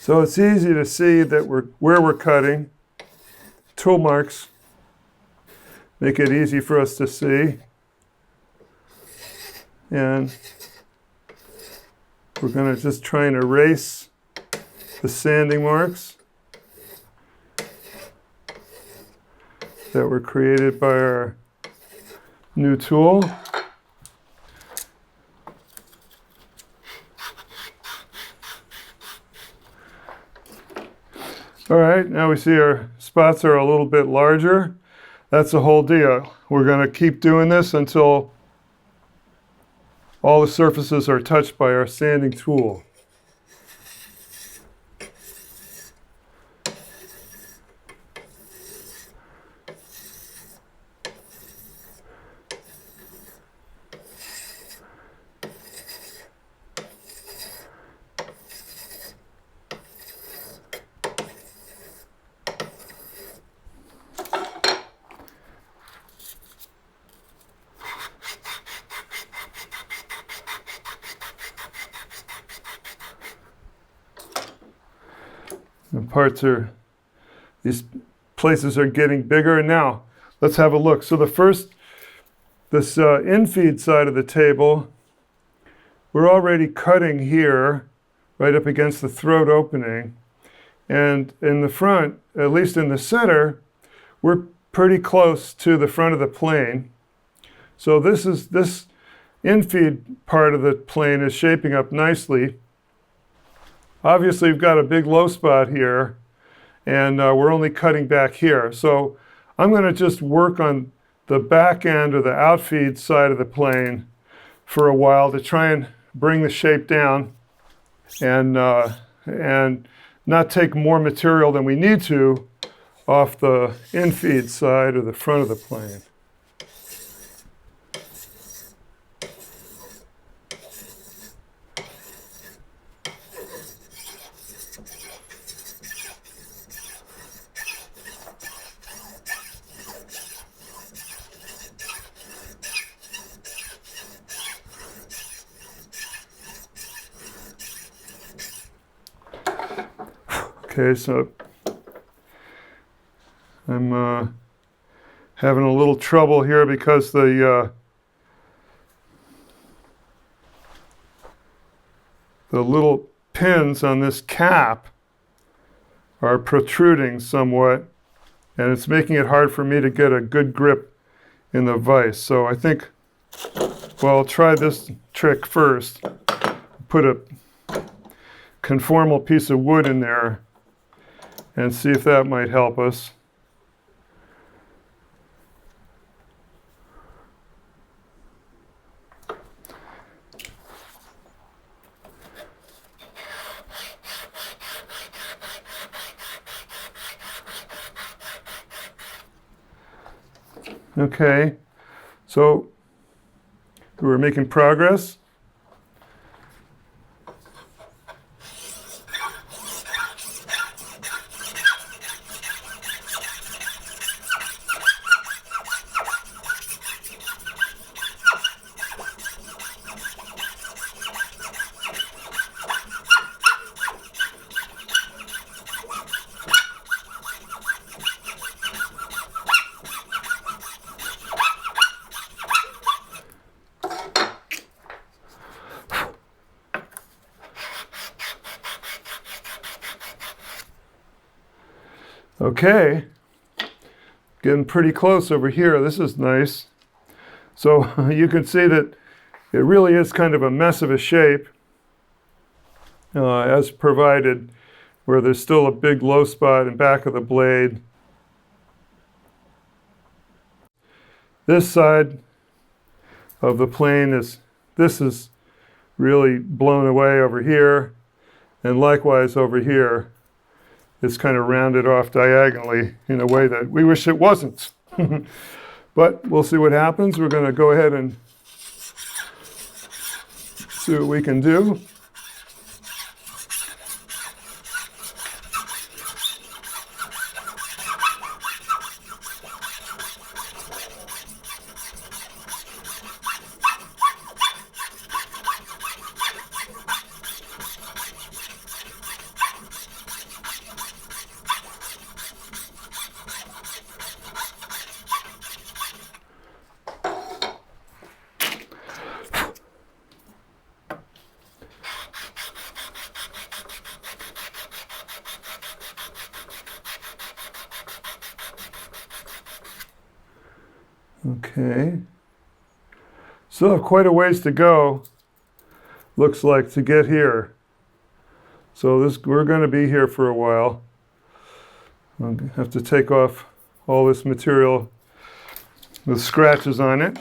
So it's easy to see that where we're cutting. Tool marks make it easy for us to see. And we're going to just try and erase the sanding marks that were created by our new tool. All right, now we see our spots are a little bit larger. That's the whole deal. We're going to keep doing this until all the surfaces are touched by our sanding tool. These places are getting bigger. And now, let's have a look. So this infeed side of the table, we're already cutting here, right up against the throat opening. And in the front, at least in the center, we're pretty close to the front of the plane. So this infeed part of the plane is shaping up nicely. Obviously, we've got a big low spot here, and we're only cutting back here. So I'm going to just work on the back end or the outfeed side of the plane for a while to try and bring the shape down and not take more material than we need to off the infeed side or the front of the plane. Okay, so I'm having a little trouble here because the little pins on this cap are protruding somewhat, and it's making it hard for me to get a good grip in the vise. So I think, well, I'll try this trick first. Put a conformal piece of wood in there and see if that might help us. Okay, so we're making progress. Okay, getting pretty close over here. This is nice. So you can see that it really is kind of a mess of a shape as provided, where there's still a big low spot in back of the blade. This side of the plane is really blown away over here, and likewise over here. It's kind of rounded off diagonally in a way that we wish it wasn't. But we'll see what happens. We're going to go ahead and see what we can do. Okay. Still have quite a ways to go, looks like, to get here. So we're going to be here for a while. I'll have to take off all this material with scratches on it.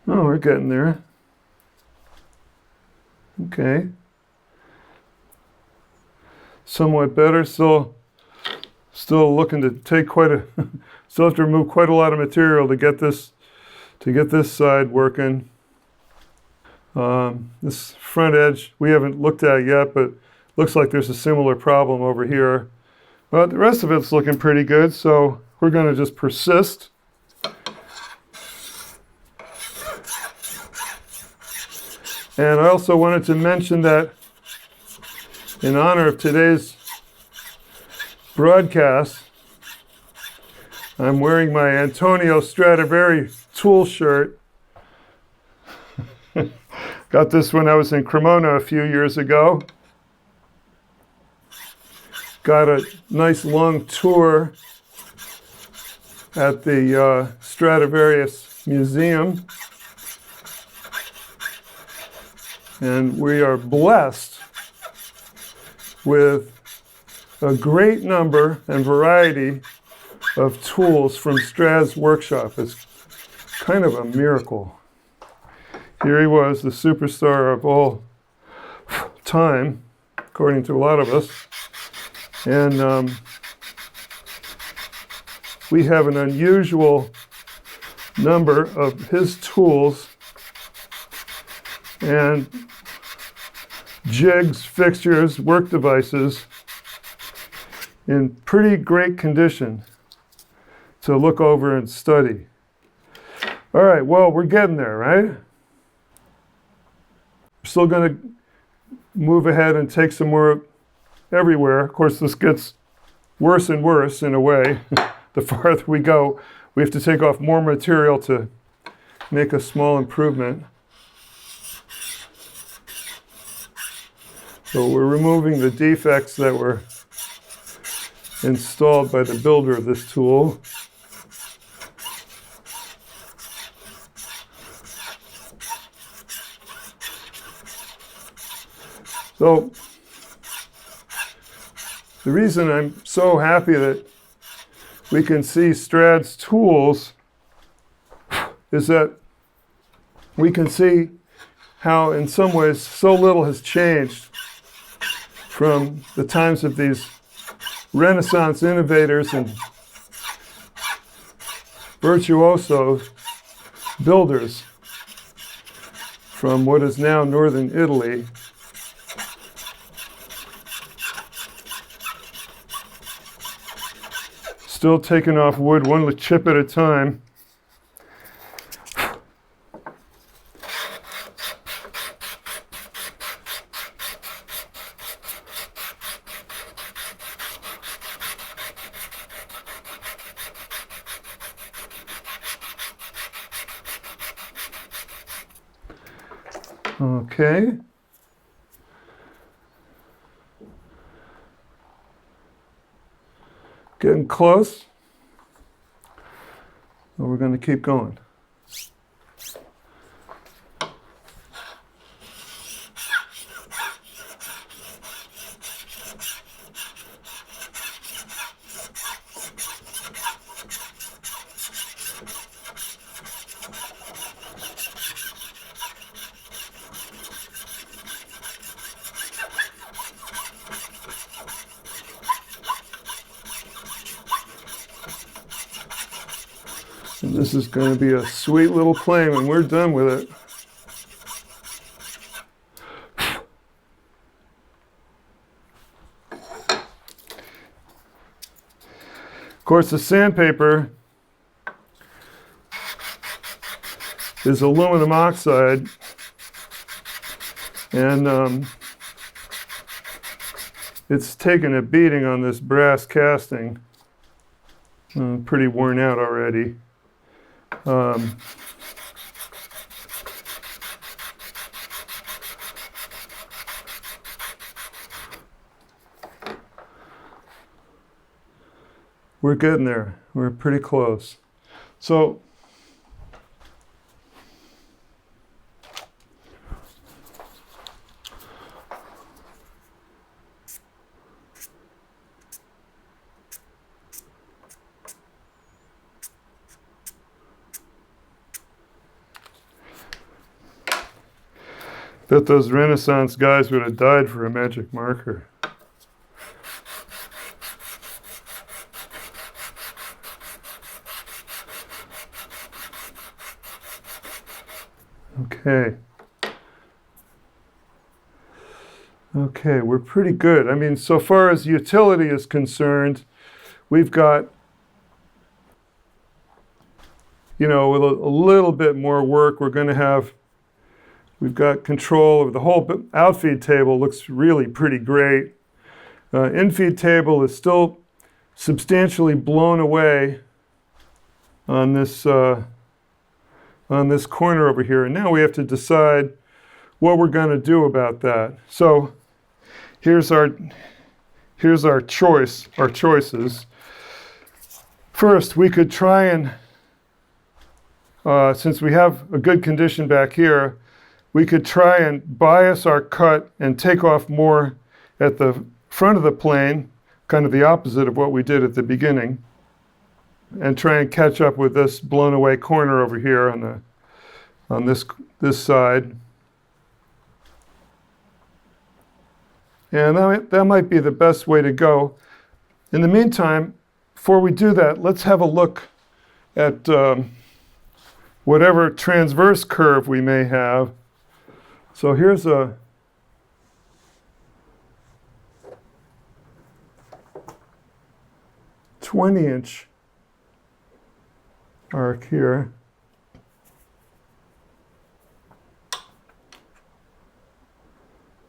Oh, we're getting there. Okay. Somewhat better. Still looking to take still have to remove quite a lot of material to get this side working. This front edge we haven't looked at yet, but looks like there's a similar problem over here. But the rest of it's looking pretty good, so we're going to just persist. And I also wanted to mention that in honor of today's broadcast, I'm wearing my Antonio Stradivari tool shirt. Got this when I was in Cremona a few years ago. Got a nice long tour at the Stradivarius Museum. And we are blessed with a great number and variety of tools from Strad's workshop. It's kind of a miracle. Here he was, the superstar of all time, according to a lot of us. And we have an unusual number of his tools and jigs, fixtures, work devices in pretty great condition to look over and study. All right, well, we're getting there, right? We're still going to move ahead and take some more everywhere. Of course, this gets worse and worse in a way. The farther we go, we have to take off more material to make a small improvement. So we're removing the defects that were installed by the builder of this tool. So the reason I'm so happy that we can see Strad's tools is that we can see how in some ways so little has changed from the times of these Renaissance innovators and virtuoso builders from what is now northern Italy. Still taking off wood one chip at a time. Okay. Getting close. But we're going to keep going. And this is going to be a sweet little plane when we're done with it. Of course, the sandpaper is aluminum oxide, and it's taken a beating on this brass casting. Pretty worn out already. We're getting there. We're pretty close. So bet those Renaissance guys would have died for a magic marker. Okay. Okay, we're pretty good. I mean, so far as utility is concerned, we've got, with a little bit more work, we've got control over the whole outfeed table. Looks really pretty great. Infeed table is still substantially blown away on this corner over here. And now we have to decide what we're going to do about that. So here's our choices. First, we could try and, since we have a good condition back here, we could try and bias our cut and take off more at the front of the plane, kind of the opposite of what we did at the beginning, and try and catch up with this blown away corner over here on this side. And that might be the best way to go. In the meantime, before we do that, let's have a look at whatever transverse curve we may have. So here's a "20" arc here.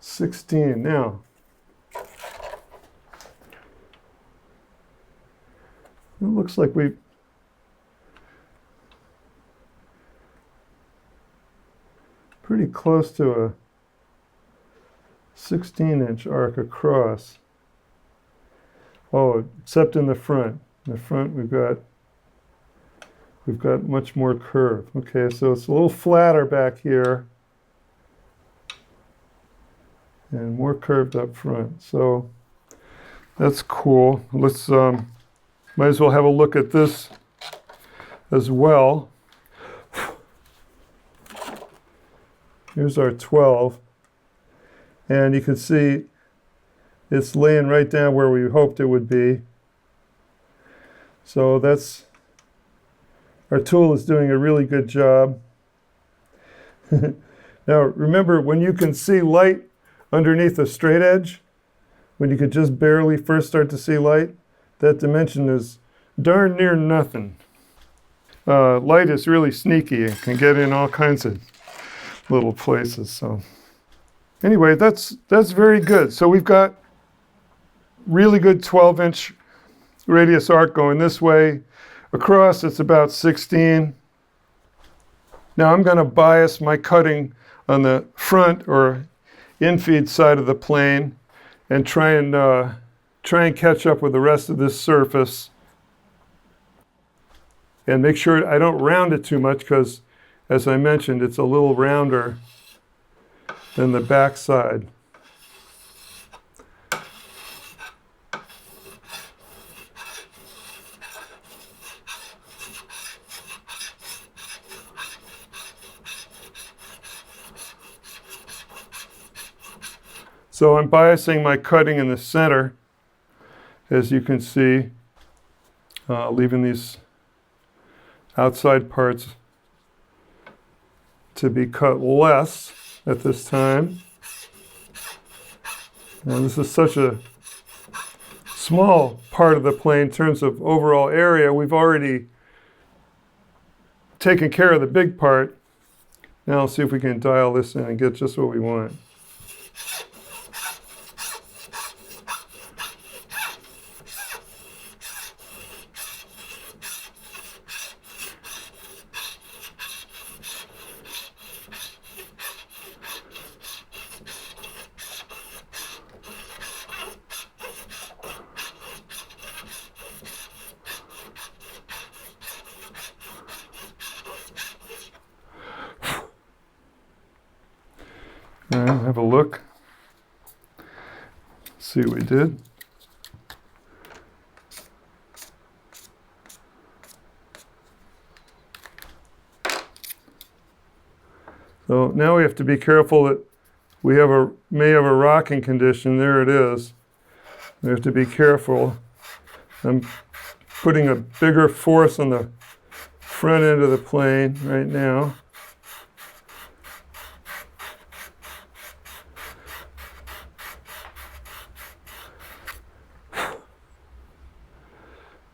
"16" now. It looks like we pretty close to a 16" arc across. Oh, except in the front. In the front we've got much more curve. Okay, so it's a little flatter back here and more curved up front. So that's cool. Let's might as well have a look at this as well. Here's our 12, and you can see it's laying right down where we hoped it would be. So our tool is doing a really good job. Now remember, when you can see light underneath a straight edge, when you could just barely first start to see light, that dimension is darn near nothing. Light is really sneaky and can get in all kinds of little places. So anyway, that's very good. So we've got really good 12" radius arc going this way. Across, it's about 16. Now I'm going to bias my cutting on the front or infeed side of the plane and try and catch up with the rest of this surface, and make sure I don't round it too much, because as I mentioned, it's a little rounder than the back side. So I'm biasing my cutting in the center, as you can see, leaving these outside parts to be cut less at this time. Now this is such a small part of the plane in terms of overall area. We've already taken care of the big part. Now let's see if we can dial this in and get just what we want. All right, have a look. See what we did. So now we have to be careful that we may have a rocking condition. There it is. We have to be careful. I'm putting a bigger force on the front end of the plane right now.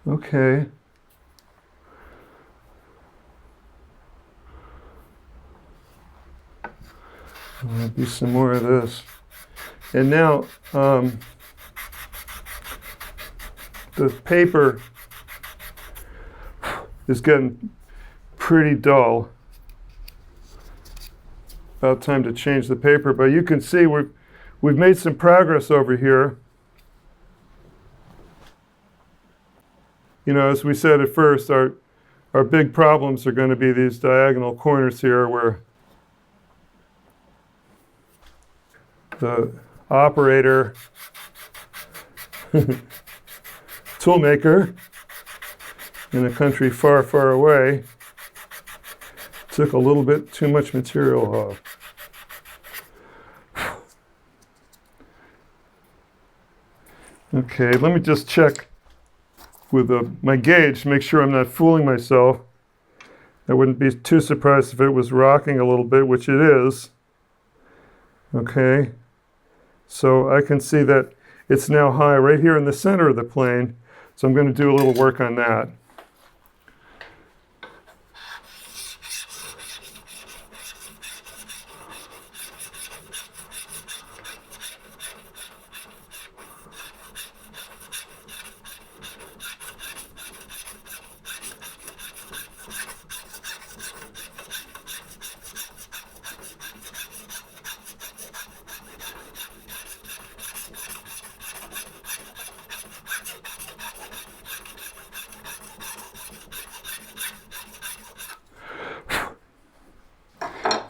Okay. There'll be some more of this. And now the paper is getting pretty dull. About time to change the paper, but you can see we've made some progress over here. You know, as we said at first, our big problems are going to be these diagonal corners here where the operator, toolmaker in a country far, far away took a little bit too much material off. Okay, let me just check with my gauge to make sure I'm not fooling myself. I wouldn't be too surprised if it was rocking a little bit, which it is. Okay, so I can see that it's now high right here in the center of the plane, so I'm going to do a little work on that.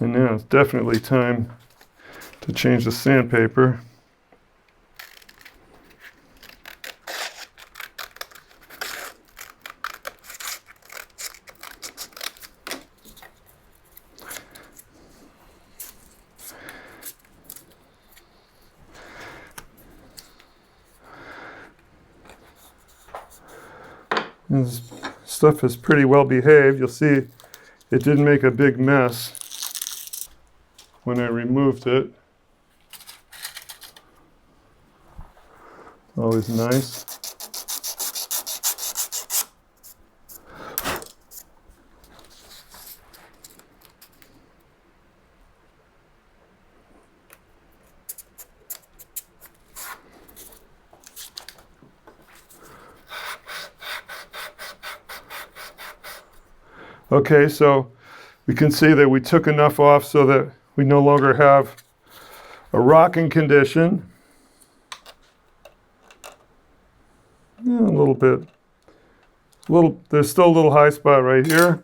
And now it's definitely time to change the sandpaper. And this stuff is pretty well behaved. You'll see it didn't make a big mess when I removed it. Always nice. Okay, so we can see that we took enough off so that we no longer have a rocking condition. Yeah, a little bit. There's still a little high spot right here.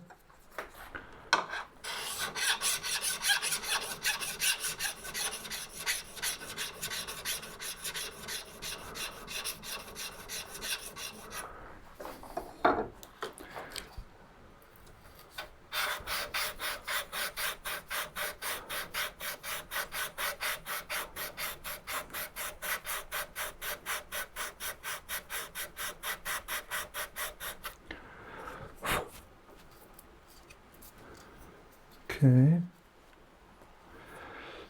Okay.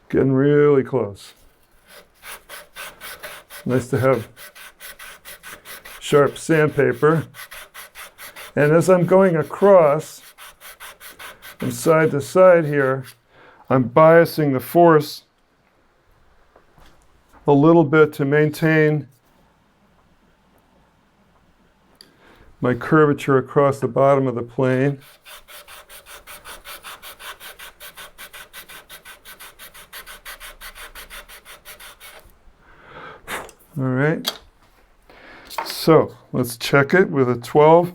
Getting really close. Nice to have sharp sandpaper. And as I'm going across from side to side here, I'm biasing the force a little bit to maintain my curvature across the bottom of the plane. All right. So let's check it with a 12.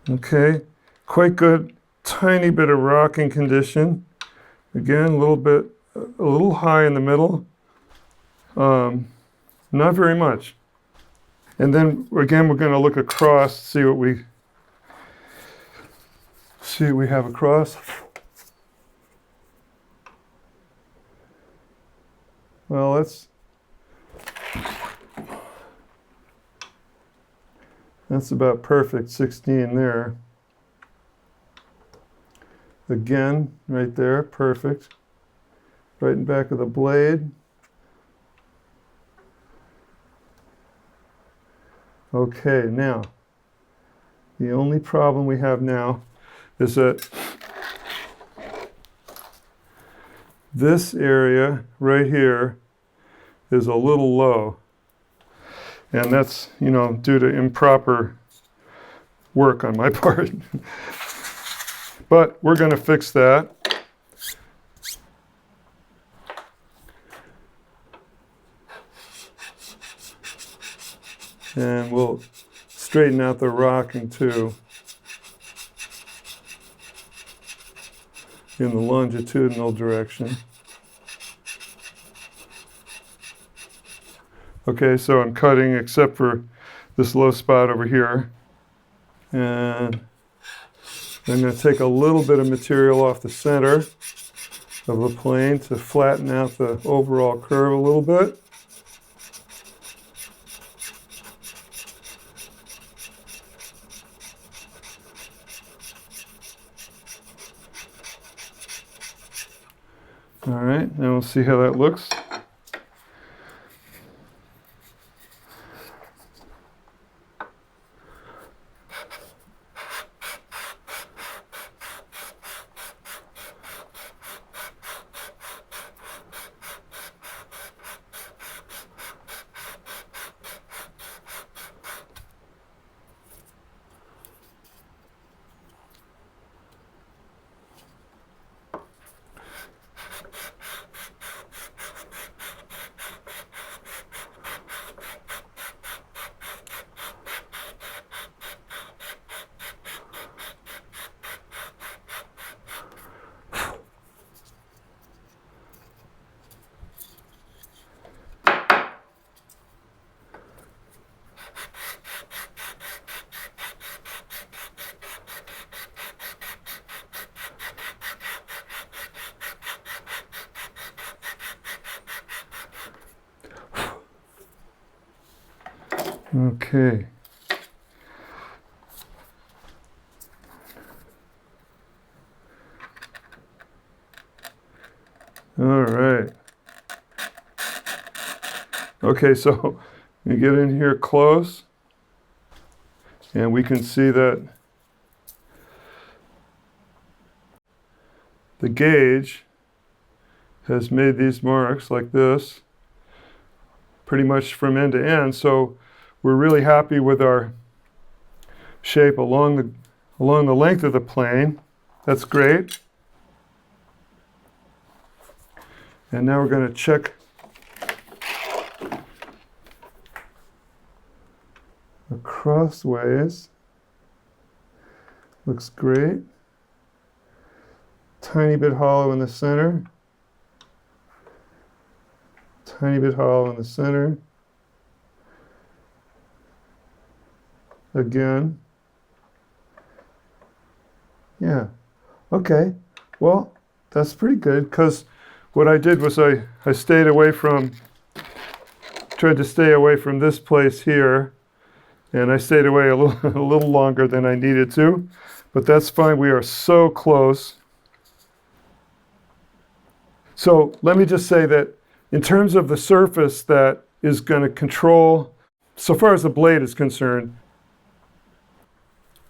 Okay, quite good. Tiny bit of rocking condition. Again, a little high in the middle. Not very much. And then again, we're going to look across, see what we have across. Well, that's about perfect, 16 there. Again, right there, perfect. Right in back of the blade. Okay, now, the only problem we have now is that this area right here is a little low. And that's, due to improper work on my part. But we're going to fix that. And we'll straighten out the rocking too in the longitudinal direction. Okay, so I'm cutting except for this low spot over here. And I'm going to take a little bit of material off the center of the plane to flatten out the overall curve a little bit. All right, now we'll see how that looks. Okay. All right. Okay, so you get in here close, and we can see that the gauge has made these marks like this, pretty much from end to end. So we're really happy with our shape along the length of the plane. That's great. And now we're going to check crossways. Looks great. Tiny bit hollow in the center. Tiny bit hollow in the center. Again. Yeah. Okay. Well, that's pretty good because what I did was I stayed away from, tried to stay away from this place here, and I stayed away a little, a little longer than I needed to, but that's fine. We are so close. So let me just say that in terms of the surface that is going to control, so far as the blade is concerned,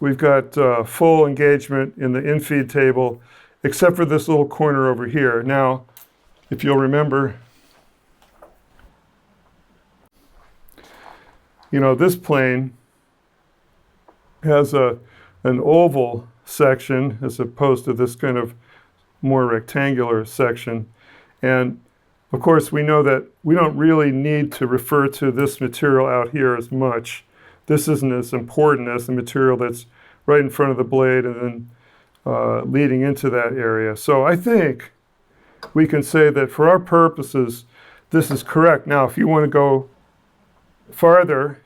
we've got full engagement in the infeed table, except for this little corner over here. Now, if you'll remember, you know, this plane has an oval section as opposed to this kind of more rectangular section. And of course, we know that we don't really need to refer to this material out here as much. This isn't as important as the material that's right in front of the blade and then leading into that area. So I think we can say that for our purposes, this is correct. Now, if you want to go farther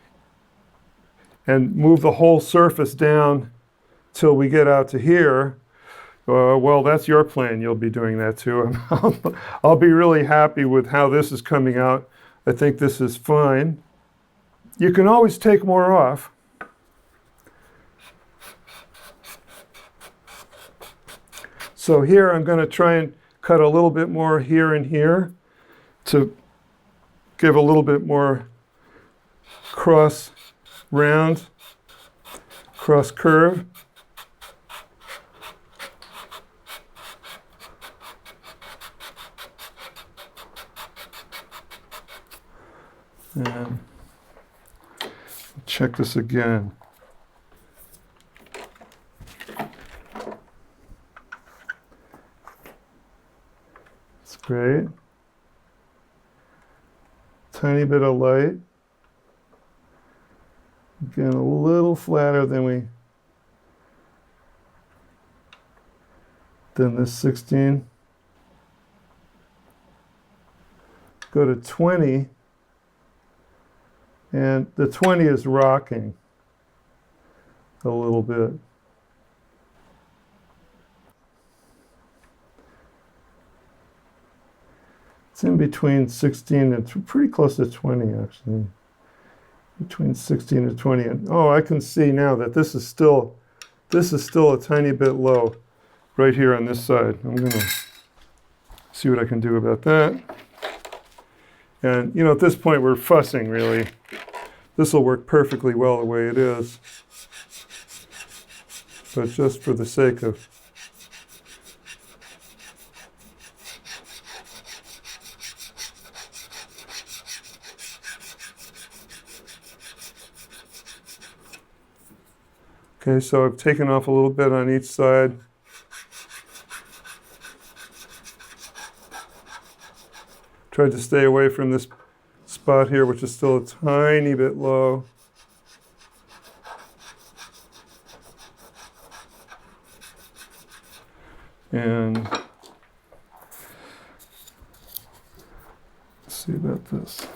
and move the whole surface down till we get out to here, well, that's your plane. You'll be doing that too. I'll be really happy with how this is coming out. I think this is fine. You can always take more off. So here I'm going to try and cut a little bit more here and here to give a little bit more cross round, cross curve. And check this again. It's great. Tiny bit of light. Again, a little flatter than this 16. Go to 20. And the 20 is rocking a little bit. It's in between 16 and pretty close to 20, actually. Between 16 and 20. And oh, I can see now that this is still a tiny bit low right here on this side. I'm going to see what I can do about that. And, you know, at this point, we're fussing, really. This will work perfectly well the way it is. But just for the sake of... Okay, so I've taken off a little bit on each side. Tried to stay away from this spot here, which is still a tiny bit low. And let's see about this.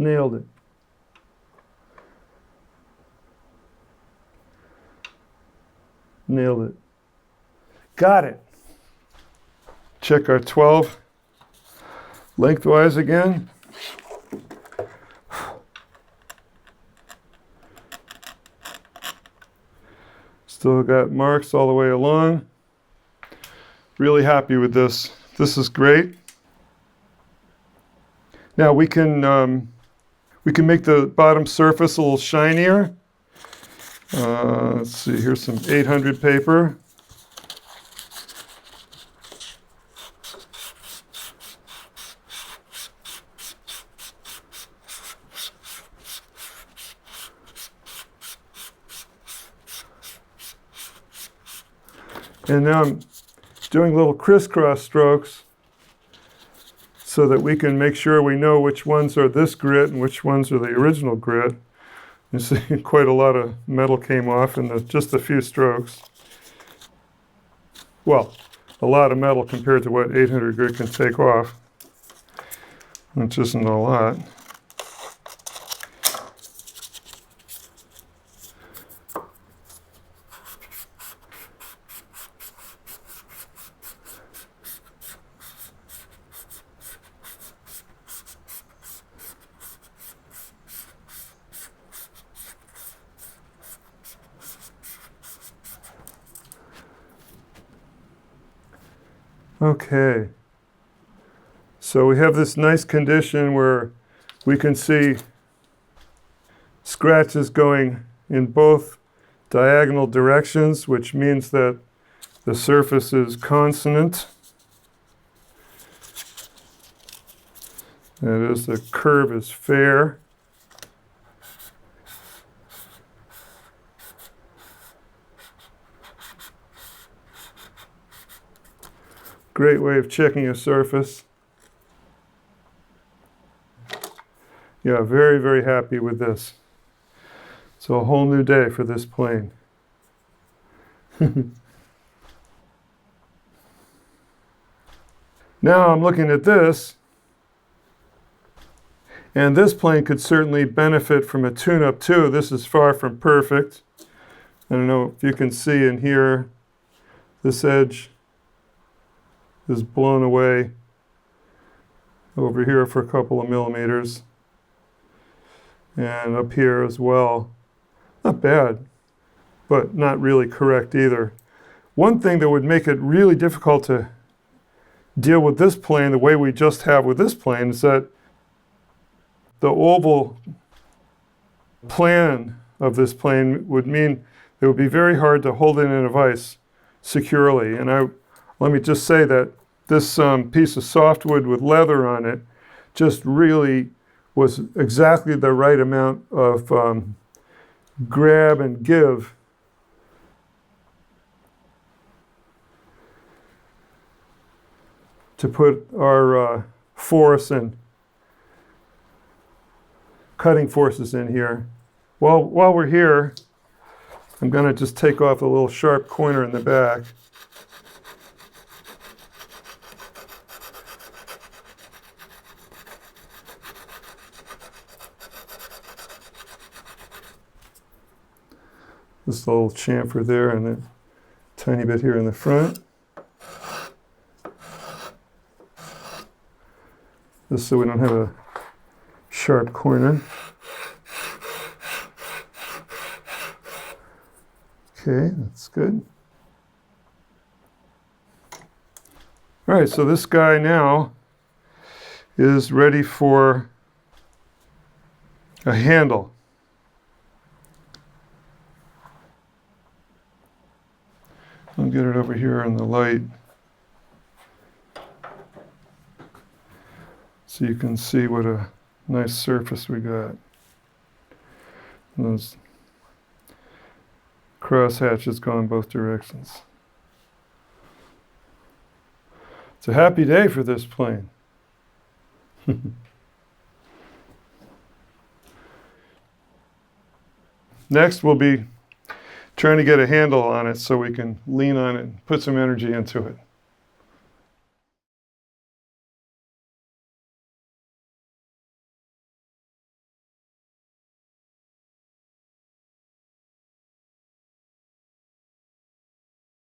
Nailed it. Nailed it. Got it. Check our 12 lengthwise again. Still got marks all the way along. Really happy with this. This is great. Now we can make the bottom surface a little shinier. Let's see, here's some 800 paper. And now I'm doing little crisscross strokes so that we can make sure we know which ones are this grit and which ones are the original grit. You see quite a lot of metal came off in just a few strokes. Well, a lot of metal compared to what 800 grit can take off, which isn't a lot. Okay, so we have this nice condition where we can see scratches going in both diagonal directions, which means that the surface is consonant. That is, the curve is fair. Great way of checking a surface. Yeah, very, very happy with this. So a whole new day for this plane. Now I'm looking at this, and this plane could certainly benefit from a tune-up too. This is far from perfect. I don't know if you can see in here, this edge is blown away over here for a couple of millimeters, and up here as well. Not bad, but not really correct either. One thing that would make it really difficult to deal with this plane the way we just have with this plane is that the oval plan of this plane would mean it would be very hard to hold it in a vise securely. And let me just say that this piece of softwood with leather on it just really was exactly the right amount of grab and give to put our force and cutting forces in here. While we're here, I'm going to just take off a little sharp corner in the back. This little chamfer there and a tiny bit here in the front. Just so we don't have a sharp corner. Okay, that's good. All right, so this guy now is ready for a handle. I'll get it over here in the light so you can see what a nice surface we got. Those cross hatches go in both directions. It's a happy day for this plane. Next, we'll be trying to get a handle on it so we can lean on it and put some energy into it.